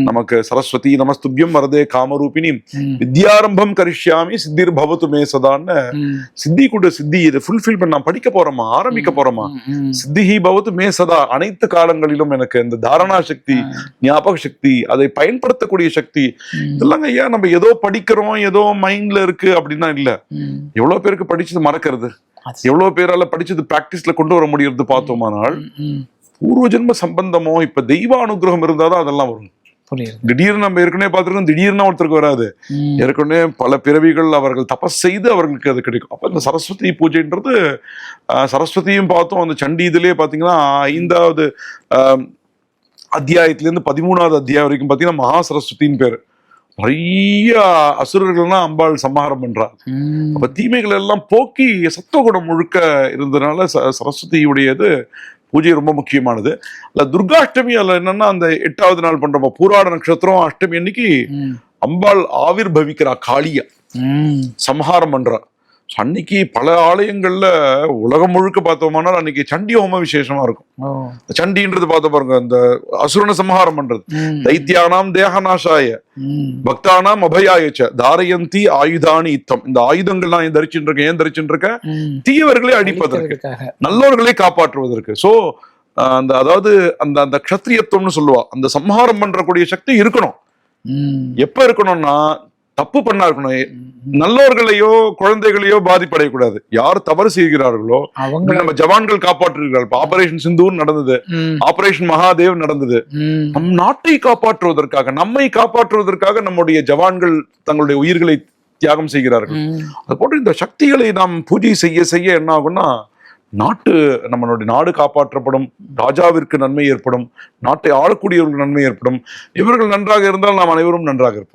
நமக்கு சரஸ்வதி நமஸ்துபியம் வரதே காமரூபிணி வித்யாரம்பம் கரிஷ்யாமி சித்திர் பவத்து மே சதான்னு சித்தி கூட சித்தி இதை ஃபுல்ஃபில் பண்ண நான் படிக்க போறோமா, ஆரம்பிக்க போறோமா, சித்திஹி பவத்து மே சதா, அனைத்து காலங்களிலும் எனக்கு இந்த தாரணா சக்தி, ஞாபக சக்தி, அதை பயன்படுத்தக்கூடிய சக்தி இதெல்லாம் ஐயா நம்ம ஏதோ படிக்கிறோம் ஏதோ மைண்ட்ல இருக்கு அப்படின்னா இல்ல. எவ்வளவு பேருக்கு படிச்சது மறக்கிறது, எவ்வளவு பேரால படிச்சது பிராக்டிஸ்ல கொண்டு வர முடியறது பார்த்தோமானால் பூர்வ ஜென்ம சம்பந்தமோ இப்ப தெய்வ அனுகிரகம் இருந்தாதான் அதெல்லாம் வரும். திடீர்னு நம்ம ஏற்கனவே பார்த்துருக்கோம், திடீர்னு ஒருத்தருக்கு வராது, ஏற்கனவே பல பிறவிகள் அவர்கள் தபஸ் செய்து அவர்களுக்கு அது கிடைக்கும். அப்ப இந்த சரஸ்வதி பூஜைன்றது சரஸ்வதியும் பார்த்தோம். அந்த சண்டி இதுலயே பாத்தீங்கன்னா 5வது அத்தியாயத்திலிருந்து 13வது அத்தியாயம் வரைக்கும் பாத்தீங்கன்னா மகா சரஸ்வதியின் பேரு. நிறைய அசுரர்கள்லாம் அம்பாள் சம்ஹாரம் பண்றாங்க. அப்ப தீமைகள் எல்லாம் போக்கி சத்துவகுணம் முழுக்க இருந்ததுனால சரஸ்வதியுடையது பூஜை ரொம்ப முக்கியமானது. அல்ல துர்காஷ்டமி அல்ல என்னன்னா அந்த 8வது நாள் பண்றோம் பூராட நட்சத்திரம் அஷ்டமி அன்னைக்கு அம்பாள் ஆவிர் பவிக்கிறா, காளியா சம்ஹாரம் பண்றா. அன்னைக்கு பல ஆலயங்கள்ல உலகம் முழுக்க பார்த்தோம்னா அன்னைக்கு சண்டி ஹோம விசேஷமா இருக்கும். சண்டின்றது பார்த்த பாருங்க, அந்த அசுரனை சம்ஹாரம் பண்றது. தைத்தியானாம் தேகநாசாய பக்தானாம் அபயாயச்ச தாரயந்தி ஆயுதானி யுத்தம். இந்த ஆயுதங்கள் நான் தரிச்சுட்டு இருக்கேன், ஏன் தரிச்சுட்டு இருக்கேன், தீயவர்களை அழிப்பதற்கு, நல்லவர்களை காப்பாற்றுவதற்கு. சோ அந்த அதாவது அந்த அந்த க்ஷத்ரியத்துவம்னு சொல்லுவா, அந்த சம்ஹாரம் பண்றக்கூடிய சக்தி இருக்கணும். எப்ப இருக்கணும்னா தப்பு பண்ணா இருக்கணும், நல்லவர்களையோ குழந்தைகளையோ பாதிப்படையக்கூடாது. யார் தவறு செய்கிறார்களோ நம்ம ஜவான்கள் காப்பாற்றுகிறார்கள். ஆபரேஷன் சிந்தூர் நடந்தது, ஆபரேஷன் மகாதேவ் நடந்தது. நம் நாட்டை காப்பாற்றுவதற்காக, நம்மை காப்பாற்றுவதற்காக நம்முடைய ஜவான்கள் தங்களுடைய உயிர்களை தியாகம் செய்கிறார்கள். அது போன்று இந்த சக்திகளை நாம் பூஜை செய்ய செய்ய என்ன ஆகும்னா நம்மளுடைய நாடு காப்பாற்றப்படும், ராஜாவிற்கு நன்மை ஏற்படும், நாட்டை ஆளக்கூடியவர்களுக்கு நன்மை ஏற்படும். இவர்கள் நன்றாக இருந்தால் நாம் அனைவரும் நன்றாக இருப்போம்.